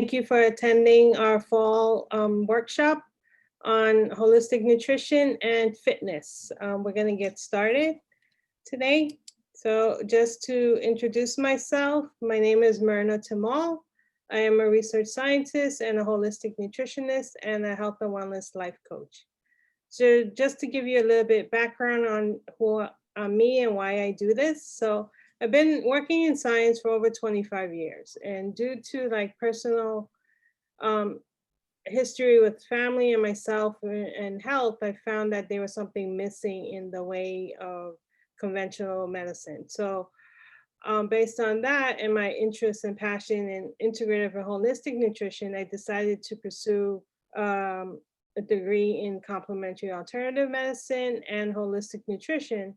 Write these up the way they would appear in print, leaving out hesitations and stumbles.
Thank you for attending our fall workshop on holistic nutrition and fitness. We're going to get started today. So just to introduce myself, my name is Myrna Tamal. I am a research scientist and a holistic nutritionist and a health and wellness life coach. So just to give you a little bit background on who me and why I do this. So I've been working in science for over 25 years, and due to like personal history with family and myself and health, I found that there was something missing in the way of conventional medicine. So based on that and my interest and passion in integrative and holistic nutrition, I decided to pursue a degree in complementary alternative medicine and holistic nutrition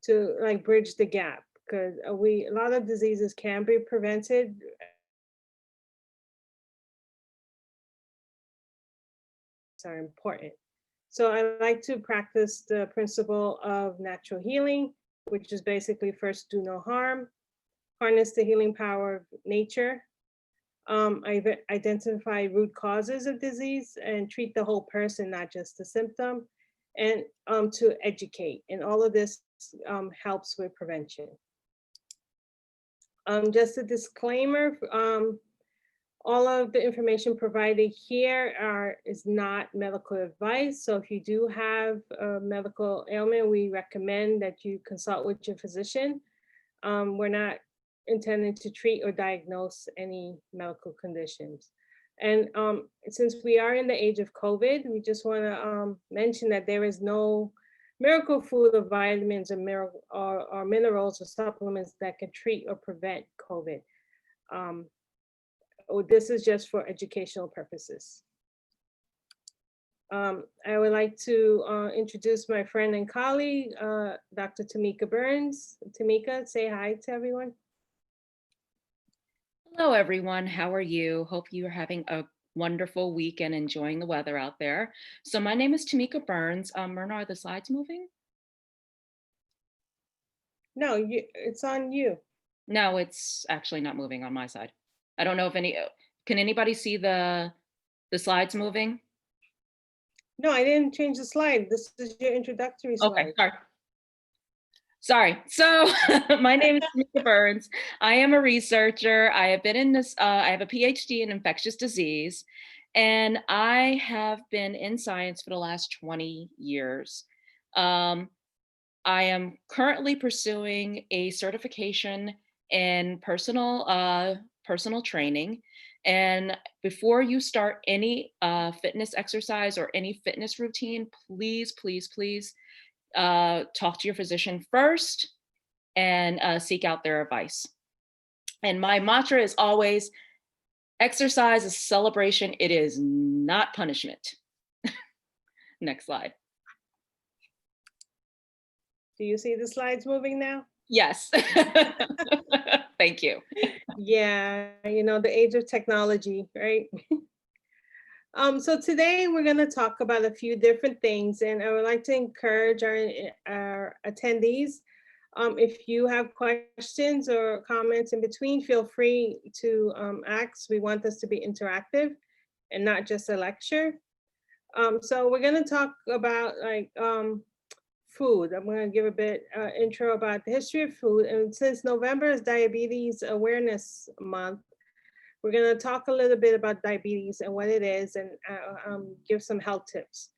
to like bridge the gap, because a lot of diseases can be prevented are important. So I like to practice the principle of natural healing, which is basically first do no harm, harness the healing power of nature. I've identified root causes of disease and treat the whole person, not just the symptom, and to educate. And all of this helps with prevention. Just a disclaimer, all of the information provided here is not medical advice. So if you do have a medical ailment, we recommend that you consult with your physician. We're not intending to treat or diagnose any medical conditions. And since we are in the age of COVID, we just want to mention that there is no miracle food of vitamins or minerals or supplements that can treat or prevent COVID. This is just for educational purposes. I would like to introduce my friend and colleague, Dr. Tamika Burns. Tamika, say hi to everyone. Hello, everyone. How are you? Hope you are having a wonderful week and enjoying the weather out there. So my name is Tamika Burns. Myrna, are the slides moving? No, it's on you. No, it's actually not moving on my side. I don't know if can anybody see the slides moving? No, I didn't change the slide. This is your introductory slide. Okay, sorry. So my name is Tamika Burns. I am a researcher. I have been in this, I have a PhD in infectious disease, and I have been in science for the last 20 years. I am currently pursuing a certification in personal training. And before you start any fitness exercise or any fitness routine, please, please, please talk to your physician first and seek out their advice. And my mantra is always, exercise is celebration. It is not punishment. Next slide. Do you see the slides moving now? Yes. Thank you. Yeah, the age of technology, right? So today we're going to talk about a few different things, and I would like to encourage our attendees. If you have questions or comments in between, feel free to ask. We want this to be interactive and not just a lecture. So we're going to talk about food. I'm going to give a bit intro about the history of food. And since November is Diabetes Awareness Month, we're going to talk a little bit about diabetes and what it is, and give some health tips.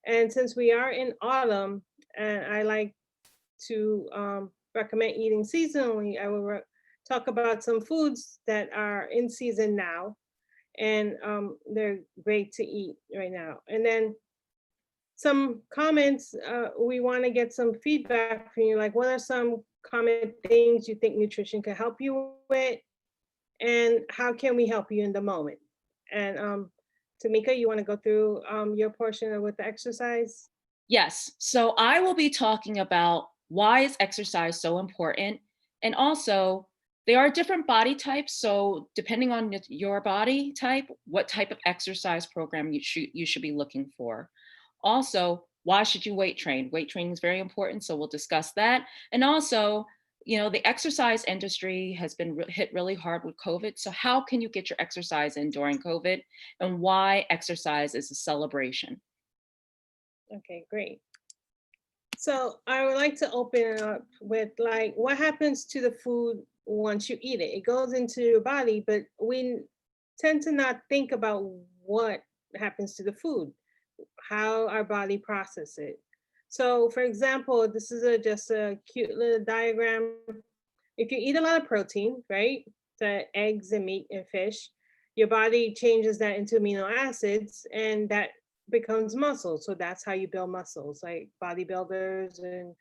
And since we are in autumn, and I like to recommend eating seasonally, I will talk about some foods that are in season now, and they're great to eat right now. And then some comments, we want to get some feedback from you, like what are some common things you think nutrition can help you with, and how can we help you in the moment? And Tamika, you want to go through your portion with the exercise? Yes. So I will be talking about why is exercise so important, and also there are different body types. So depending on your body type, what type of exercise program you should be looking for. Also, why should you weight train? Weight training is very important, so we'll discuss that. And also, the exercise industry has been hit really hard with COVID. So how can you get your exercise in during COVID, and why exercise is a celebration? Okay, great. So I would like to open it up with like what happens to the food once you eat it. It goes into your body, but we tend to not think about what happens to the food, how our body process it. So for example, this is just a cute little diagram. If you eat a lot of protein, right? The eggs and meat and fish, your body changes that into amino acids and that becomes muscle. So that's how you build muscles. Like bodybuilders and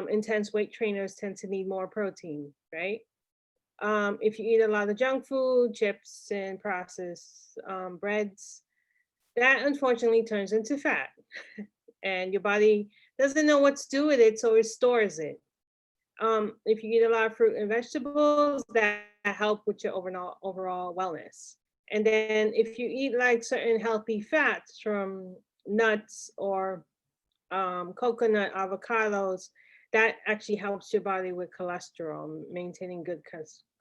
intense weight trainers tend to need more protein, right? If you eat a lot of junk food, chips and processed breads, that unfortunately turns into fat. And your body doesn't know what to do with it, so it stores it. If you eat a lot of fruit and vegetables, that help with your overall wellness. And then if you eat like certain healthy fats from nuts or coconut, avocados, that actually helps your body with cholesterol, maintaining good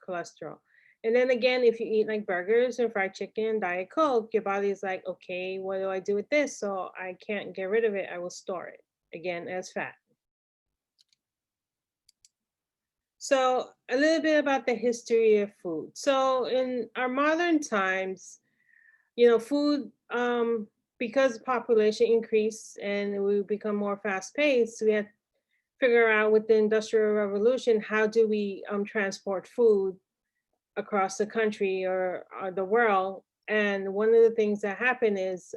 cholesterol. And then again, if you eat like burgers and fried chicken, Diet Coke, your body is like, okay, what do I do with this? So I can't get rid of it. I will store it again as fat. So a little bit about the history of food. So in our modern times, food, because population increased and we become more fast paced, we had to figure out with the Industrial Revolution, how do we transport food across the country or the world? And one of the things that happened is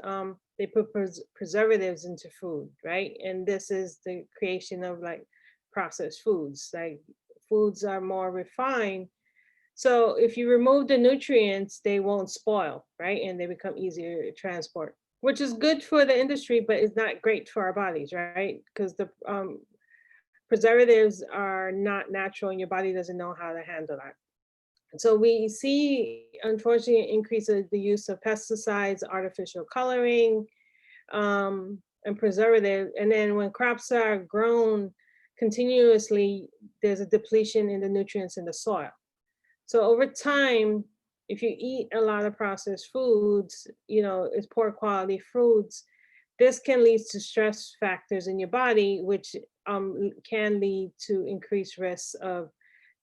they put preservatives into food, right? And this is the creation of like processed foods. Like foods are more refined. So if you remove the nutrients, they won't spoil, right? And they become easier to transport, which is good for the industry, but it's not great for our bodies, right? Because the preservatives are not natural and your body doesn't know how to handle that. So we see, unfortunately, an increase of the use of pesticides, artificial coloring, and preservative. And then when crops are grown continuously, there's a depletion in the nutrients in the soil. So over time, if you eat a lot of processed foods, it's poor quality foods, this can lead to stress factors in your body, which can lead to increased risks of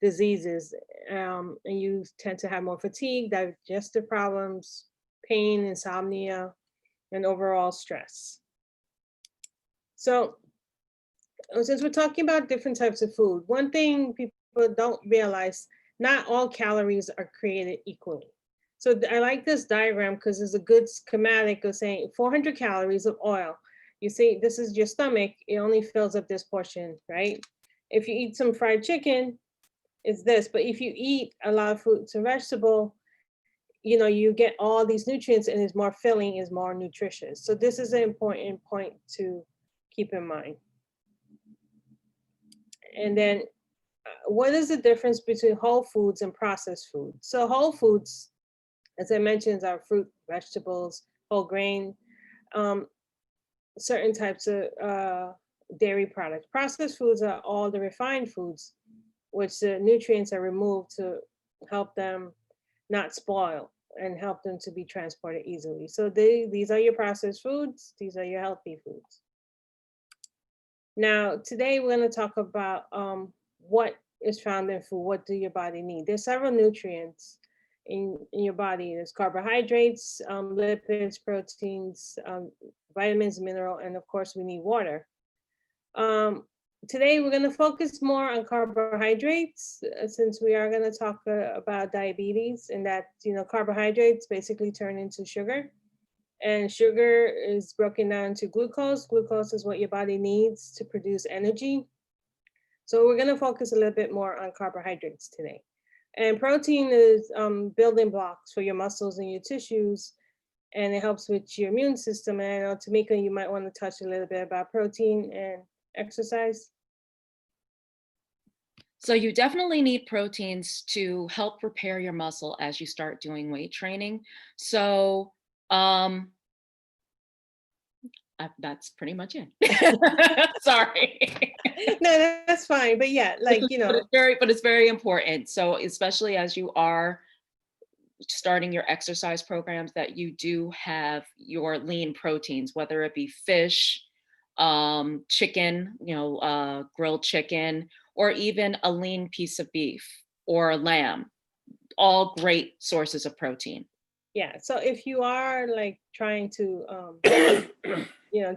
diseases. And you tend to have more fatigue, digestive problems, pain, insomnia, and overall stress. So since we're talking about different types of food, one thing people don't realize, not all calories are created equally. So I like this diagram because it's a good schematic of saying 400 calories of oil. You see, this is your stomach, it only fills up this portion, right? If you eat some fried chicken, it's this, but if you eat a lot of fruits and vegetable, you get all these nutrients and it's more filling, is more nutritious. So this is an important point to keep in mind. And then what is the difference between whole foods and processed foods? So whole foods, as I mentioned, are fruit, vegetables, whole grain, certain types of dairy products. Processed foods are all the refined foods, which the nutrients are removed to help them not spoil and help them to be transported easily. So these are your processed foods. These are your healthy foods. Now, today we're going to talk about what is found in food. What do your body need? There's several nutrients in your body. There's carbohydrates, lipids, proteins, vitamins, mineral, and of course we need water. Today we're going to focus more on carbohydrates since we are going to talk about diabetes, and that carbohydrates basically turn into sugar. And sugar is broken down to glucose. Glucose is what your body needs to produce energy. So we're going to focus a little bit more on carbohydrates today. And protein is building blocks for your muscles and your tissues, and it helps with your immune system. And I know, Tamika, you might want to touch a little bit about protein and exercise. So you definitely need proteins to help repair your muscle as you start doing weight training. So that's pretty much it. Sorry. No, that's fine. But yeah, like, you But know, it's very important. So especially as you are starting your exercise programs, that you do have your lean proteins, whether it be fish, chicken, grilled chicken, or even a lean piece of beef or lamb, all great sources of protein. yeah. So if you are like trying to,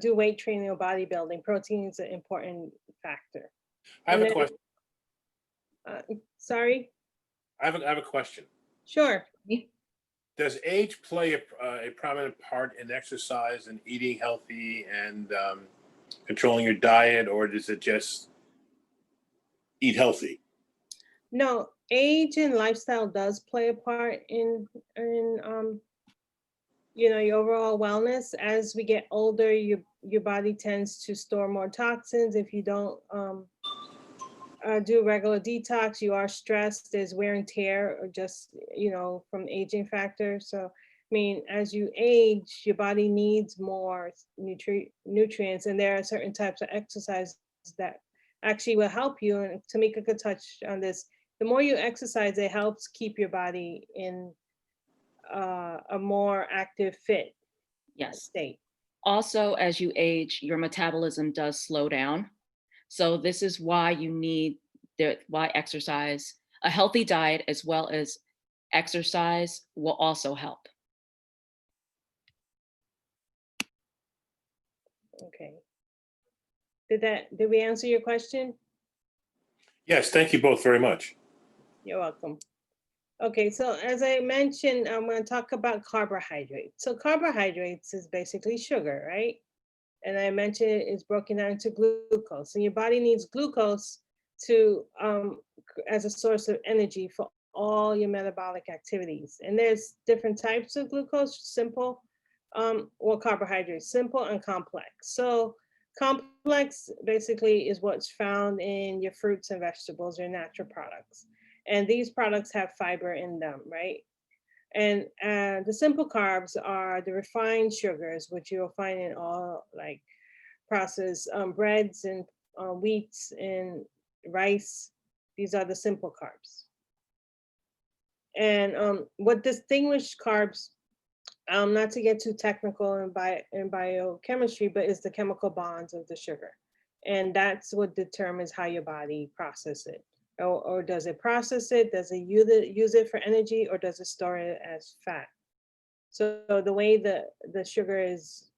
do weight training or bodybuilding, protein is an important factor. I have And a then, question. sorry, I have a question. sure. Does age play a prominent part in exercise and eating healthy and controlling your diet, or does it just eat healthy? No, age and lifestyle does play a part in your overall wellness. As we get older, your body tends to store more toxins. If you don't do regular detox, you are stressed. There's wear and tear, or just from aging factor. So, I mean, as you age, your body needs more nutrients, and there are certain types of exercise that actually will help you. And Tamika could touch on this. The more you exercise, it helps keep your body in a more active, fit Yes. state. Also, as you age, your metabolism does slow down. So this is why you need why exercise, a healthy diet as well as exercise will also help. Okay. Did we answer your question? Yes, thank you both very much. You're welcome. Okay, so as I mentioned, I'm going to talk about carbohydrates. So carbohydrates is basically sugar, right? And I mentioned it's broken down into glucose. And your body needs glucose to as a source of energy for all your metabolic activities. And there's different types of glucose: simple, carbohydrates, simple and complex. So complex basically is what's found in your fruits and vegetables, your natural products. And these products have fiber in them, right? And the simple carbs are the refined sugars, which you'll find in all like processed breads and wheats and rice. These are the simple carbs. And what distinguishes carbs, not to get too technical in biochemistry, but is the chemical bonds of the sugar. And that's what determines how your body processes it. Or does it process it? Does it use it for energy, or does it store it as fat? So the way the sugar is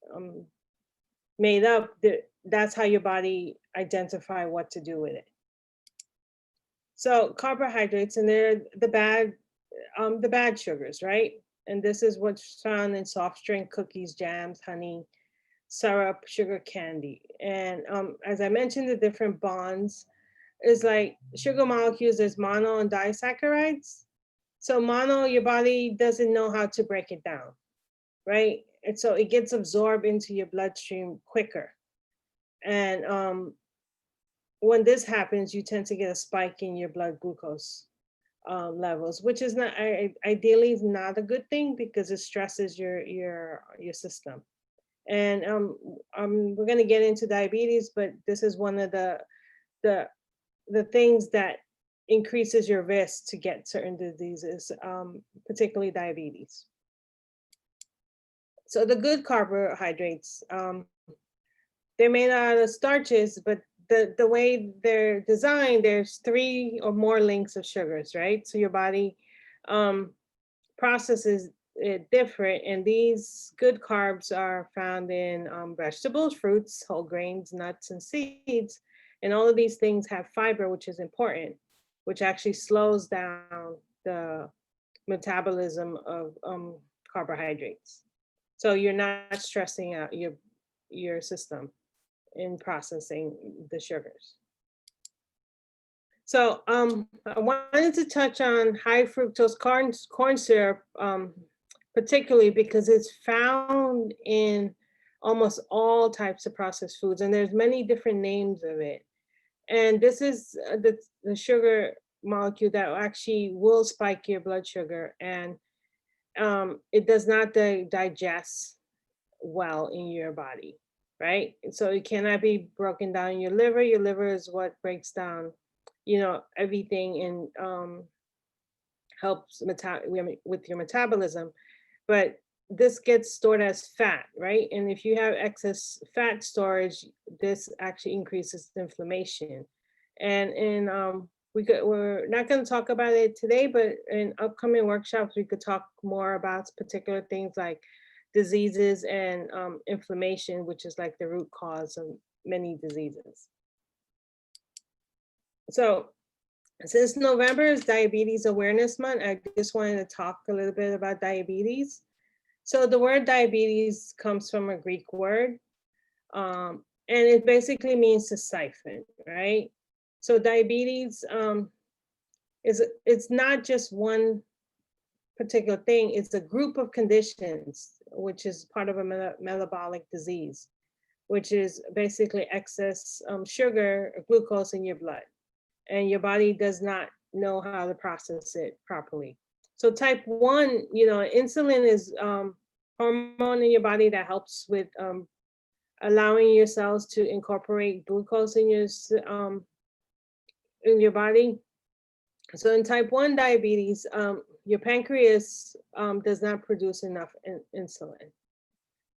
made up, that's how your body identify what to do with it. So carbohydrates, and they're the bad sugars, right? And this is what's found in soft drink, cookies, jams, honey, syrup, sugar candy. And as I mentioned, the different bonds is like sugar molecules. There's mono and disaccharides. So mono, your body doesn't know how to break it down, right? And so it gets absorbed into your bloodstream quicker. And when this happens, you tend to get a spike in your blood glucose levels, which is not ideally is not a good thing, because it stresses your system. And we're going to get into diabetes, but this is one of the things that increases your risk to get certain diseases, particularly diabetes. So the good carbohydrates, they're made out of starches, but the way they're designed, there's 3 or more links of sugars, right? So your body processes it different, and these good carbs are found in vegetables, fruits, whole grains, nuts, and seeds. And all of these things have fiber, which is important, which actually slows down the metabolism of carbohydrates. So you're not stressing out your system in processing the sugars. So I wanted to touch on high fructose corn syrup, particularly because it's found in almost all types of processed foods, and there's many different names of it. And this is the sugar molecule that actually will spike your blood sugar, and it does not digest well in your body. right? So it cannot be broken down in your liver. Your liver is what breaks down, everything and helps with your metabolism. But this gets stored as fat, right? And if you have excess fat storage, this actually increases the inflammation. And we're not going to talk about it today, but in upcoming workshops, we could talk more about particular things like diseases and inflammation, which is like the root cause of many diseases. So since November is Diabetes Awareness Month, I just wanted to talk a little bit about diabetes. So the word diabetes comes from a Greek word, and it basically means to siphon, right? So diabetes it's not just one particular thing, it's a group of conditions, which is part of a metabolic disease, which is basically excess sugar or glucose in your blood. And your body does not know how to process it properly. So type 1, insulin is hormone in your body that helps with allowing your cells to incorporate glucose in your body. So in type 1 diabetes, your pancreas does not produce enough insulin.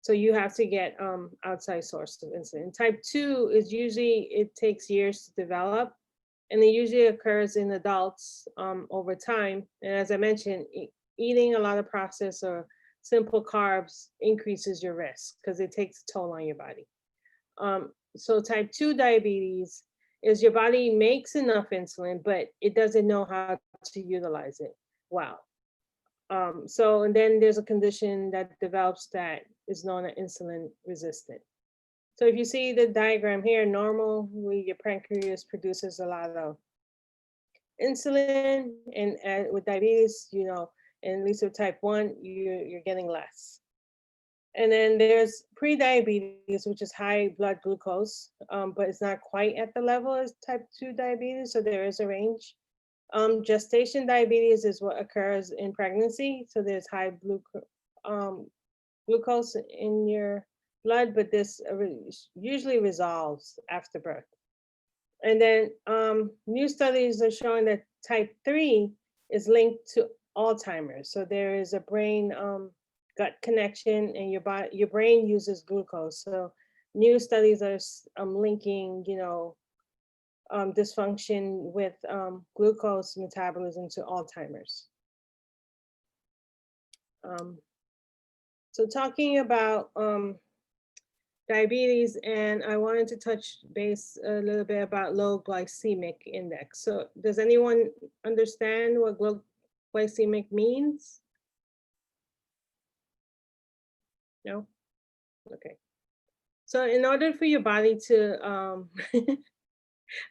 So you have to get outside source of insulin. Type 2 is usually, it takes years to develop, and it usually occurs in adults over time. And as I mentioned, eating a lot of processed or simple carbs increases your risk because it takes a toll on your body. So type 2 diabetes is your body makes enough insulin, but it doesn't know how to utilize it well. And then there's a condition that develops that is known as insulin resistant. So if you see the diagram here, normally your pancreas produces a lot of insulin, and with diabetes, and at least with type 1, you're getting less. And then there's pre-diabetes, which is high blood glucose, but it's not quite at the level as type 2 diabetes, so there is a range. Gestation diabetes is what occurs in pregnancy, so there's high glucose in your blood, but this usually resolves after birth. And then new studies are showing that type 3 is linked to Alzheimer's. So there is a brain gut connection, and your brain uses glucose. So new studies are linking, dysfunction with glucose metabolism to Alzheimer's. So talking about diabetes, and I wanted to touch base a little bit about low glycemic index. So does anyone understand what low glycemic means? No? Okay. So in order for your body to,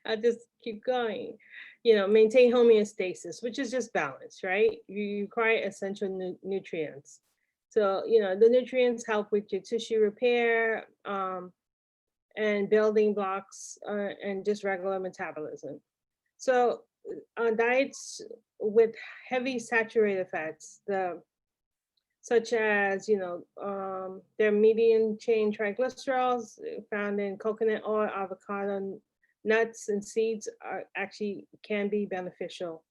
I'll just keep going, maintain homeostasis, which is just balance, right? You require essential nutrients. So, the nutrients help with your tissue repair and building blocks and just regular metabolism. So diets with heavy saturated fats, such as, their medium chain triglycerols found in coconut oil, avocado, nuts, and seeds can be beneficial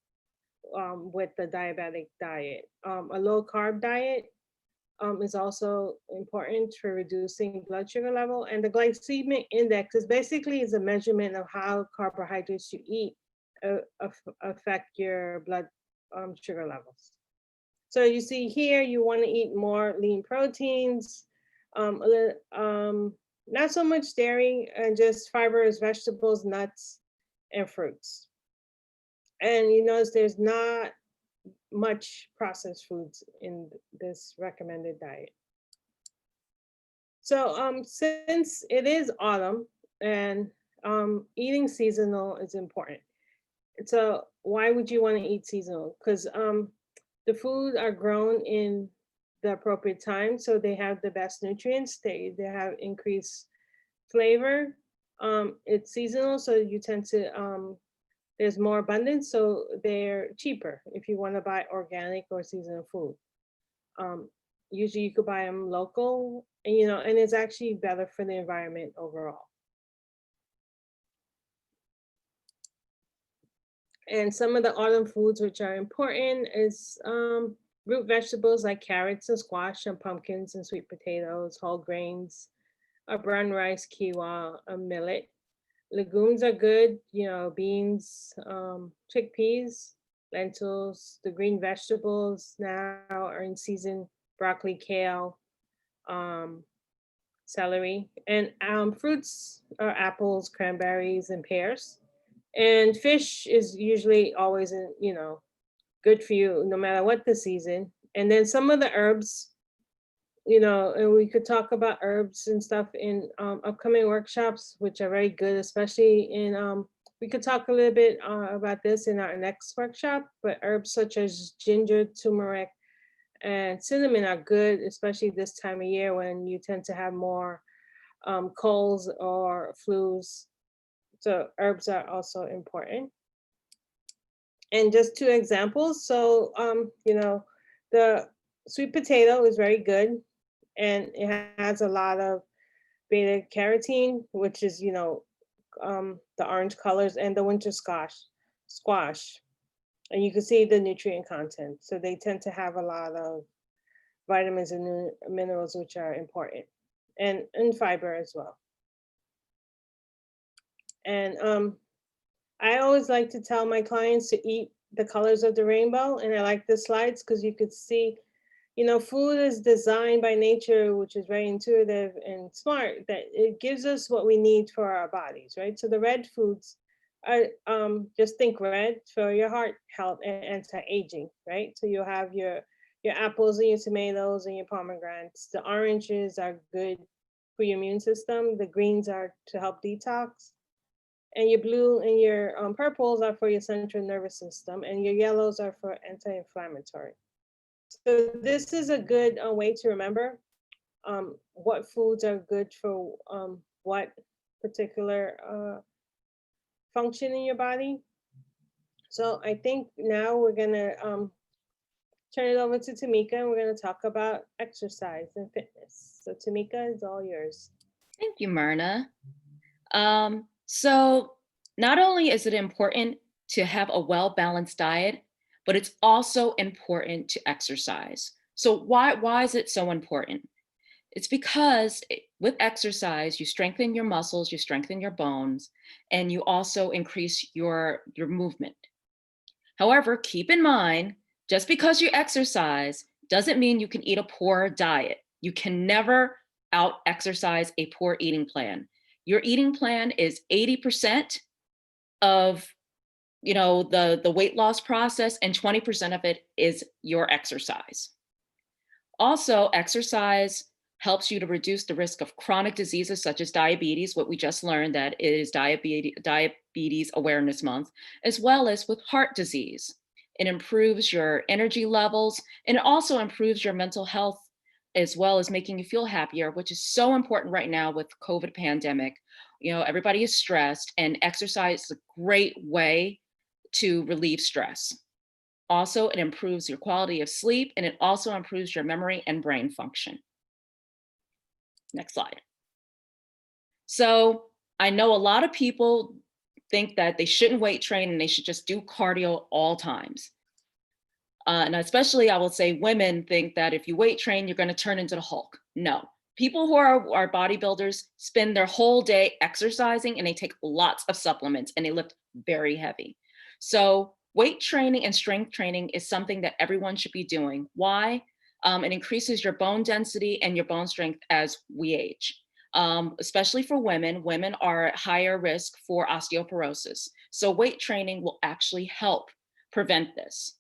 with the diabetic diet. A low carb diet is also important for reducing blood sugar level. And the glycemic index is a measurement of how carbohydrates you eat affect your blood sugar levels. So you see here, you want to eat more lean proteins, not so much dairy, and just fibers, vegetables, nuts, and fruits. And you notice there's not much processed foods in this recommended diet. So since it is autumn and eating seasonal is important. So why would you want to eat seasonal? Because the food are grown in the appropriate time, so they have the best nutrients. They have increased flavor. It's seasonal, so you tend to there's more abundance, so they're cheaper if you want to buy organic or seasonal food. usually you could buy them local, and, and it's actually better for the environment overall. And some of the autumn foods which are important is root vegetables like carrots and squash and pumpkins and sweet potatoes, whole grains, brown rice, quinoa, millet. Legumes are good, beans, chickpeas, lentils. The green vegetables now are in season: broccoli, kale, um, celery, and fruits are apples, cranberries, and pears. And fish is usually always, good for you no matter what the season. And then some of the herbs, and we could talk about herbs and stuff in upcoming workshops, which are very good, especially in, we could talk a little bit about this in our next workshop, but herbs such as ginger, turmeric, and cinnamon are good, especially this time of year when you tend to have more colds or flus. So herbs are also important. And just two examples. So, the sweet potato is very good, and it has a lot of beta carotene, which is, the orange colors, and the winter squash. And you can see the nutrient content. So they tend to have a lot of vitamins and minerals, which are important, and fiber as well. And I always like to tell my clients to eat the colors of the rainbow. And I like the slides because you could see, food is designed by nature, which is very intuitive and smart, that it gives us what we need for our bodies, right? So the red foods are, just think red for your heart health and anti-aging, right? So you'll have your apples and your tomatoes and your pomegranates. The oranges are good for your immune system. The greens are to help detox. And your blue and your purples are for your central nervous system, and your yellows are for anti-inflammatory. So this is a good way to remember what foods are good for what particular function in your body. So I think now we're gonna turn it over to Tamika, and we're gonna talk about exercise and fitness. So Tamika, is all yours. Thank you, Myrna. So not only is it important to have a well-balanced diet, but it's also important to exercise. So why is it so important? It's because with exercise, you strengthen your muscles, you strengthen your bones, and you also increase your movement. However, keep in mind, just because you exercise doesn't mean you can eat a poor diet. You can never out exercise a poor eating plan. Your eating plan is 80% of the weight loss process, and 20% of it is your exercise. Also, exercise helps you to reduce the risk of chronic diseases such as diabetes, what we just learned that is Diabetes Awareness Month, as well as with heart disease. It improves your energy levels, and it also improves your mental health, as well as making you feel happier, which is so important right now with COVID pandemic. Everybody is stressed, and exercise is a great way to relieve stress. Also, it improves your quality of sleep, and it also improves your memory and brain function. Next slide. So I know a lot of people think that they shouldn't weight train and they should just do cardio all times. And especially I will say women think that if you weight train, you're going to turn into the Hulk. No, people who are bodybuilders spend their whole day exercising, and they take lots of supplements, and they lift very heavy. So weight training and strength training is something that everyone should be doing. Why? It increases your bone density and your bone strength as we age. Especially for women, women are at higher risk for osteoporosis. So weight training will actually help prevent this.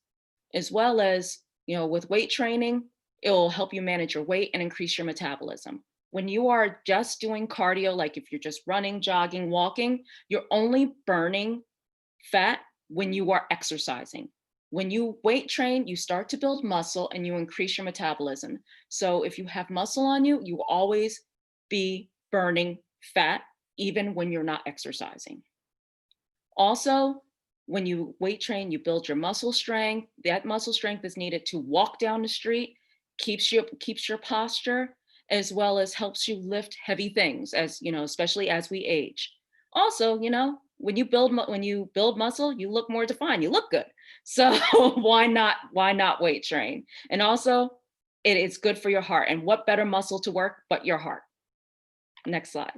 As well as, with weight training, it will help you manage your weight and increase your metabolism. When you are just doing cardio, like if you're just running, jogging, walking, you're only burning fat when you are exercising. When you weight train, you start to build muscle and you increase your metabolism. So if you have muscle on you, you will always be burning fat, even when you're not exercising. Also, when you weight train, you build your muscle strength. That muscle strength is needed to walk down the street, keeps your posture, as well as helps you lift heavy things, as you know, especially as we age. Also, you know, when you build muscle, you look more defined, you look good. So why not weight train? And also, it is good for your heart. And what better muscle to work but your heart? Next slide.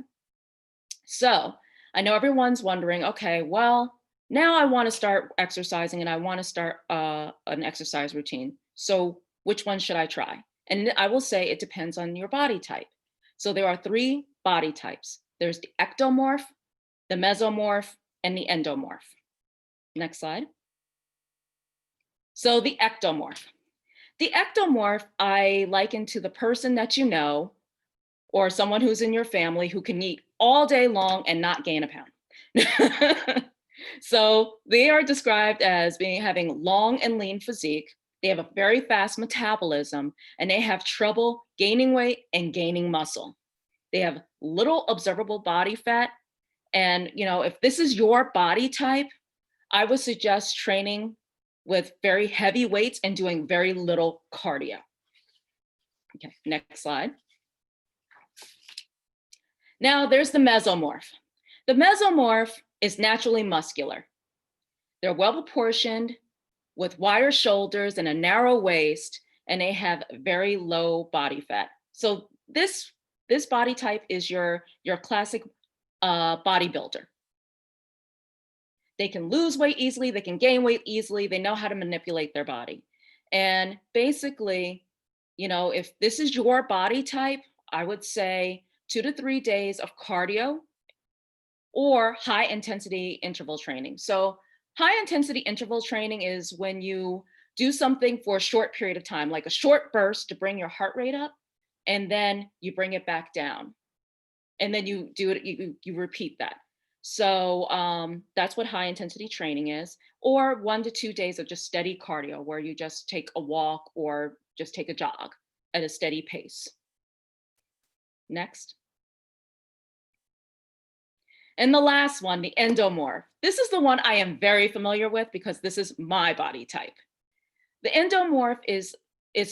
So I know everyone's wondering, okay, well, now I want to start exercising and I want to start an exercise routine. So which one should I try? And I will say it depends on your body type. So there are 3 body types. There's the ectomorph, the mesomorph, and the endomorph. Next slide. So the ectomorph. The ectomorph I liken to the person that you know, or someone who's in your family who can eat all day long and not gain a pound. So they are described as having long and lean physique. They have a very fast metabolism, and they have trouble gaining weight and gaining muscle. They have little observable body fat. And, you know, if this is your body type, I would suggest training with very heavy weights and doing very little cardio. Okay, next slide. Now there's the mesomorph. The mesomorph is naturally muscular. They're well proportioned with wider shoulders and a narrow waist, and they have very low body fat. So this body type is your classic bodybuilder. They can lose weight easily, they can gain weight easily, they know how to manipulate their body. And basically, you know, if this is your body type, I would say 2 to 3 days of cardio or high intensity interval training. So high intensity interval training is when you do something for a short period of time, like a short burst to bring your heart rate up, and then you bring it back down. And then you do it, you repeat that. So that's what high intensity training is, or 1 to 2 days of just steady cardio where you just take a walk or just take a jog at a steady pace. Next. And the last one, the endomorph. This is the one I am very familiar with because this is my body type. The endomorph is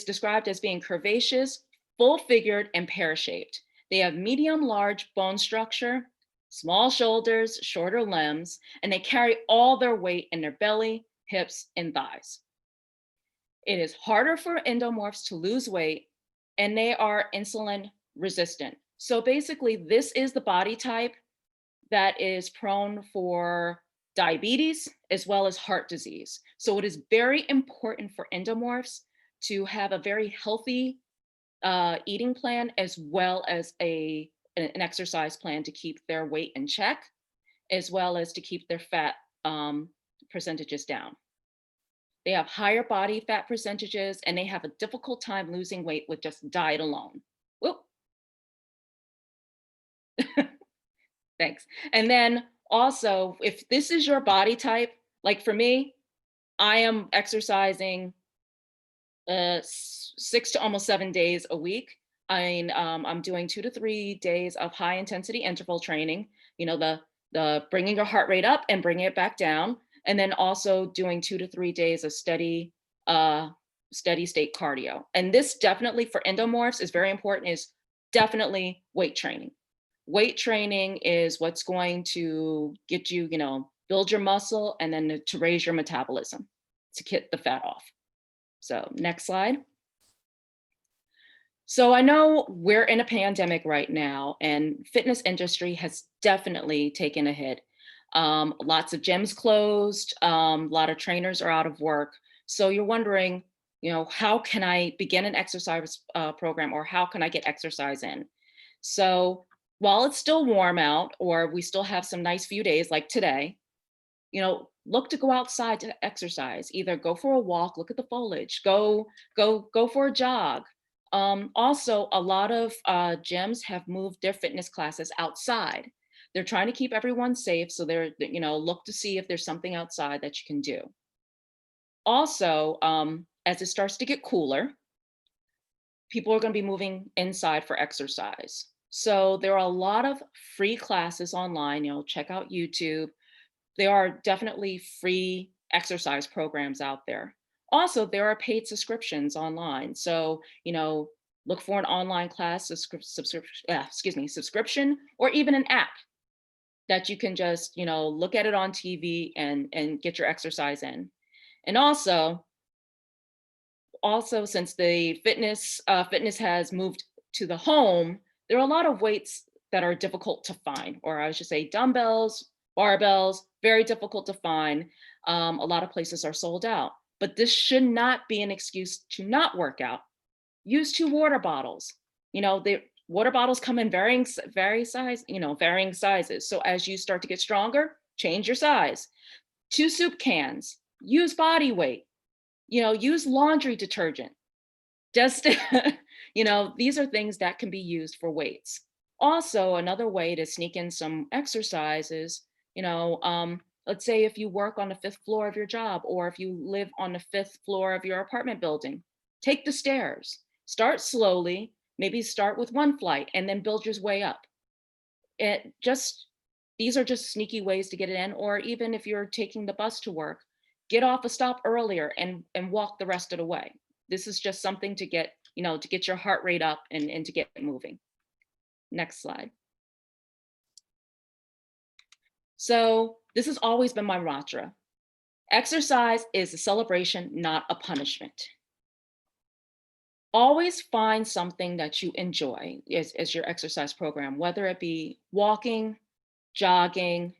described as being curvaceous, full-figured, and pear-shaped. They have medium large bone structure, small shoulders, shorter limbs, and they carry all their weight in their belly, hips, and thighs. It is harder for endomorphs to lose weight, and they are insulin resistant. So basically, this is the body type that is prone for diabetes as well as heart disease. So it is very important for endomorphs to have a very healthy eating plan as well as an exercise plan to keep their weight in check, as well as to keep their fat percentages down. They have higher body fat percentages, and they have a difficult time losing weight with just diet alone. Whoop. Thanks. And then also, if this is your body type, like for me, I am exercising 6 to almost 7 days a week. I'm doing 2 to 3 days of high intensity interval training, you know, the bringing your heart rate up and bringing it back down. And then also doing 2 to 3 days of steady state cardio. And this definitely for endomorphs is very important, is definitely weight training. Weight training is what's going to get you, you know, build your muscle and then to raise your metabolism to get the fat off. So next slide. So I know we're in a pandemic right now, and fitness industry has definitely taken a hit. Lots of gyms closed, a lot of trainers are out of work. So you're wondering, you know, how can I begin an exercise program, or how can I get exercise in? So while it's still warm out, or we still have some nice few days like today, you know, look to go outside to exercise. Either go for a walk, look at the foliage, go for a jog. Also, a lot of gyms have moved their fitness classes outside. They're trying to keep everyone safe, so they're, you know, look to see if there's something outside that you can do. Also, as it starts to get cooler, people are going to be moving inside for exercise. So there are a lot of free classes online. You know, check out YouTube. There are definitely free exercise programs out there. Also, there are paid subscriptions online. So, look for an online class subscription, or even an app that you can just, look at it on TV and get your exercise in. And also since the fitness has moved to the home, there are a lot of weights that are difficult to find, or I should say dumbbells, barbells, very difficult to find. A lot of places are sold out, but this should not be an excuse to not work out. Use 2 water bottles. The water bottles come in varying sizes. So as you start to get stronger, change your size. 2 soup cans. Use body weight. Use laundry detergent. Just, these are things that can be used for weights. Also, another way to sneak in some exercises, let's say if you work on the 5th floor of your job, or if you live on the 5th floor of your apartment building, take the stairs. Start slowly, maybe start with 1 flight and then build your way up. These are just sneaky ways to get it in. Or even if you're taking the bus to work, get off a stop earlier and walk the rest of the way. This is just something to get, to get your heart rate up and to get moving. Next slide. So this has always been my mantra. Exercise is a celebration, not a punishment. Always find something that you enjoy as your exercise program, whether it be walking, jogging,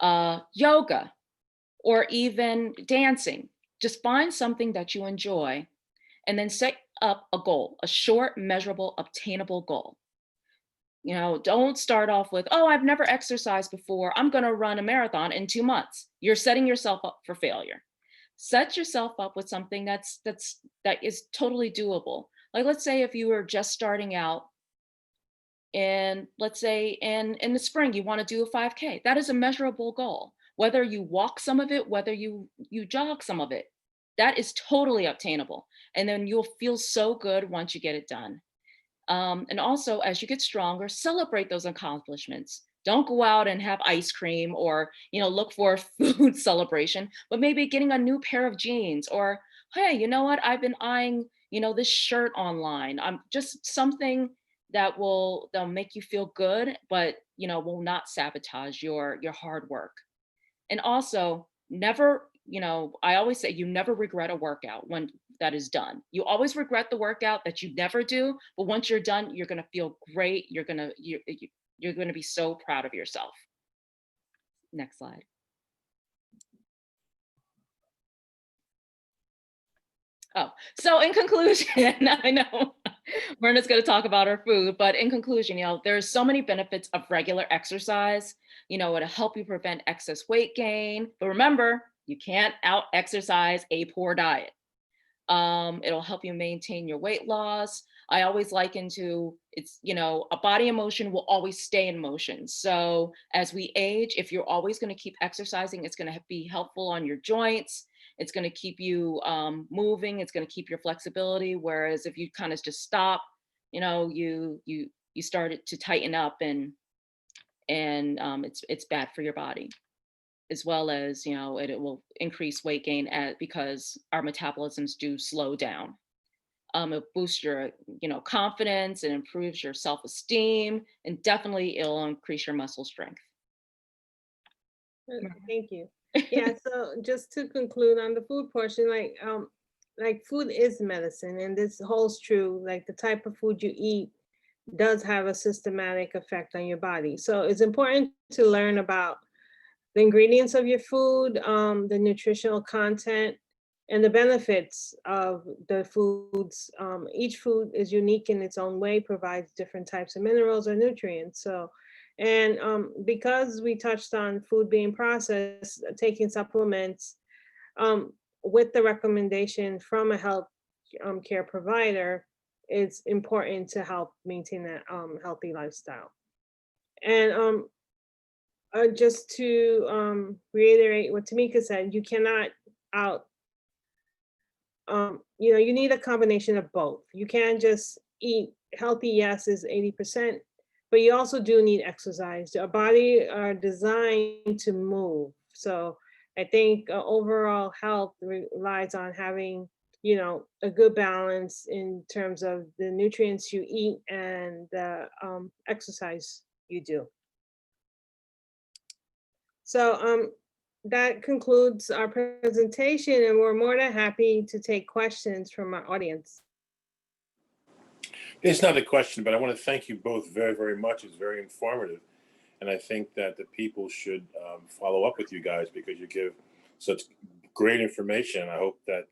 yoga, or even dancing. Just find something that you enjoy and then set up a goal, a short, measurable, obtainable goal. Don't start off with, oh, I've never exercised before, I'm going to run a marathon in 2 months. You're setting yourself up for failure. Set yourself up with something that is totally doable. Like, let's say if you were just starting out, and let's say in the spring you want to do a 5K, that is a measurable goal. Whether you walk some of it, whether you jog some of it, that is totally obtainable. And then you'll feel so good once you get it done. And also, as you get stronger, celebrate those accomplishments. Don't go out and have ice cream or, look for a food celebration, but maybe getting a new pair of jeans, or, hey, you know what? I've been eyeing, this shirt online. Just something that'll make you feel good, but, will not sabotage your hard work. And also, never, I always say you never regret a workout when that is done. You always regret the workout that you never do, but once you're done, you're going to feel great. You're going to be so proud of yourself. Next slide. Oh, so in conclusion, I know Myrna's going to talk about her food, but in conclusion, there's so many benefits of regular exercise. It'll help you prevent excess weight gain. But remember, you can't out exercise a poor diet. It'll help you maintain your weight loss. I always liken to a body in motion will always stay in motion. So as we age, if you're always going to keep exercising, it's going to be helpful on your joints. It's going to keep you moving. It's going to keep your flexibility. Whereas if you kind of just stop, you start it to tighten up, and it's bad for your body, as well as it will increase weight gain because our metabolisms do slow down. It boosts your confidence, and improves your self-esteem, and definitely it'll increase your muscle strength. Thank you. Yeah, so just to conclude on the food portion, like food is medicine, and this holds true. Like, the type of food you eat does have a systematic effect on your body. So it's important to learn about the ingredients of your food, the nutritional content, and the benefits of the foods. Each food is unique in its own way, provides different types of minerals or nutrients. So, and because we touched on food being processed, taking supplements with the recommendation from a health care provider, it's important to help maintain that healthy lifestyle. And just to reiterate what Tamika said, you cannot you need a combination of both. You can't just eat healthy, yes, is 80%, but you also do need exercise. Our body are designed to move. So I think overall health relies on having, a good balance in terms of the nutrients you eat and the exercise you do. So that concludes our presentation, and we're more than happy to take questions from our audience. It's not a question, but I want to thank you both very, very much. It's very informative. And I think that the people should follow up with you guys because you give such great information. I hope that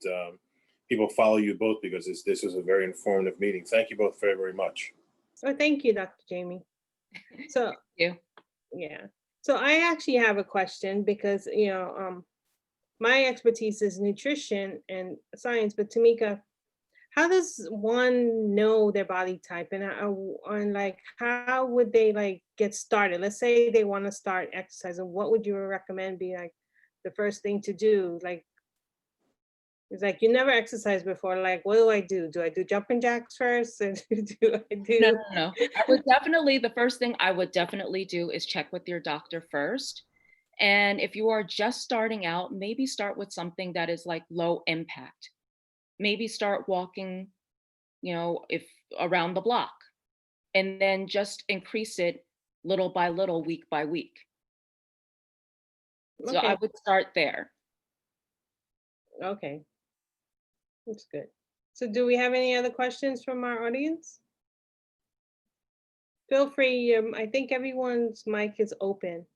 people follow you both because this is a very informative meeting. Thank you both very, very much. So thank you, Dr. Jamie. So you. yeah. So I actually have a question because, my expertise is nutrition and science, but Tamika, how does one know their body type and like, how would they like get started? Let's say they want to start exercising. What would you recommend be like the first thing to do? Like, it's like you never exercised before. Like, what do I do? Do I do jumping jacks first? And do I do? No. I would definitely, the first thing I would definitely do is check with your doctor first. And if you are just starting out, maybe start with something that is like low impact. Maybe start walking, if around the block, and then just increase it little by little, week by week. So I Okay. would start there. Okay. That's good. So do we have any other questions from our audience? Feel free. I think everyone's mic is open.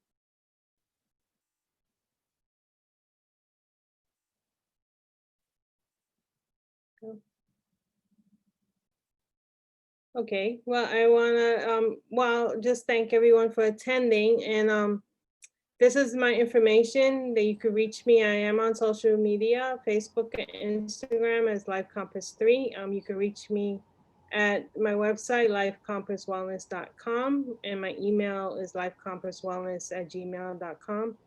Okay, well, I wanna just thank everyone for attending, and this is my information that you could reach me. I am on social media, Facebook and Instagram as Life Compass 3. You can reach me at my website, lifecompasswellness.com, and my email is lifecompasswellness@gmail.com.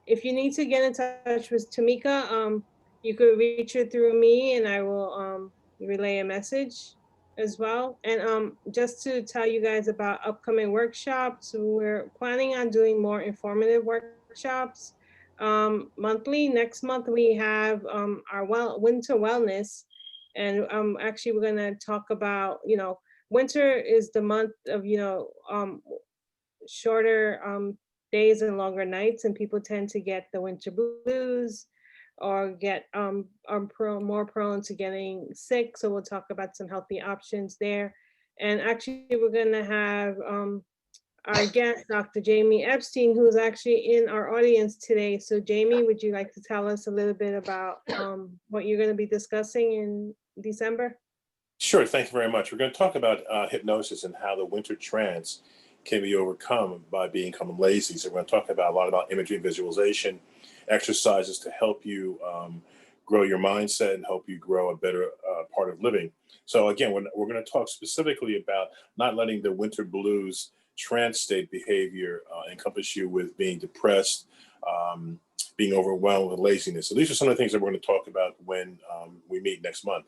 If you need to get in touch with Tamika, you could reach her through me and I will relay a message as well. And just to tell you guys about upcoming workshops, we're planning on doing more informative workshops monthly. Next month we have our winter wellness, and actually we're gonna talk about, winter is the month of, shorter days and longer nights, and people tend to get the winter blues or get more prone to getting sick. So we'll talk about some healthy options there. And actually, we're gonna have our guest, Dr. Jamie Epstein, who's actually in our audience today. So Jamie, would you like to tell us a little bit about what you're gonna be discussing in December? Sure. Thank you very much. We're going to talk about hypnosis and how the winter trance can be overcome by becoming lazy. So we're going to talk about a lot about imagery and visualization, exercises to help you grow your mindset and help you grow a better part of living. So again, we're going to talk specifically about not letting the winter blues trance state behavior encompass you with being depressed, being overwhelmed with laziness. So these are some of the things that we're going to talk about when we meet next month.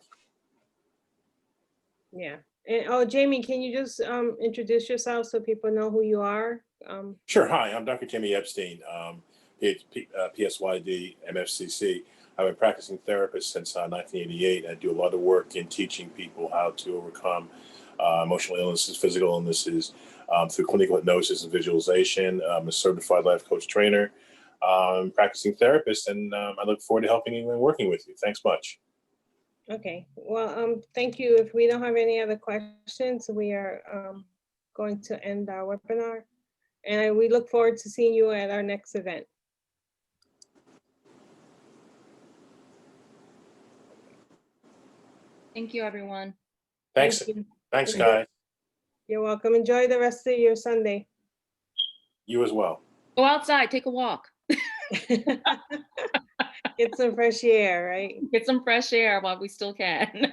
Yeah. And oh, Jamie, can you just introduce yourself so people know who you are? Sure. Hi, I'm Dr. Jamie Epstein, PSYD, MFCC. I've been practicing therapist since 1988. I do a lot of work in teaching people how to overcome emotional illnesses, physical illnesses, through clinical hypnosis and visualization. I'm a certified life coach trainer, practicing therapist, and I look forward to helping you and working with you. Thanks much. Okay, well, thank you. If we don't have any other questions, we are going to end our webinar. And we look forward to seeing you at our next event. Thank you, everyone. Thanks. Thank you. Thanks, guys. You're welcome. Enjoy the rest of your Sunday. You as well. Go outside, take a walk. Get some fresh air, right? Get some fresh air while we still can.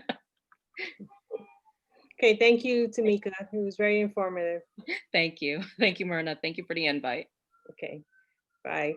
Okay, thank you, Tamika. It was very informative. Thank you. Thank you, Myrna. Thank you for the invite. Okay, bye.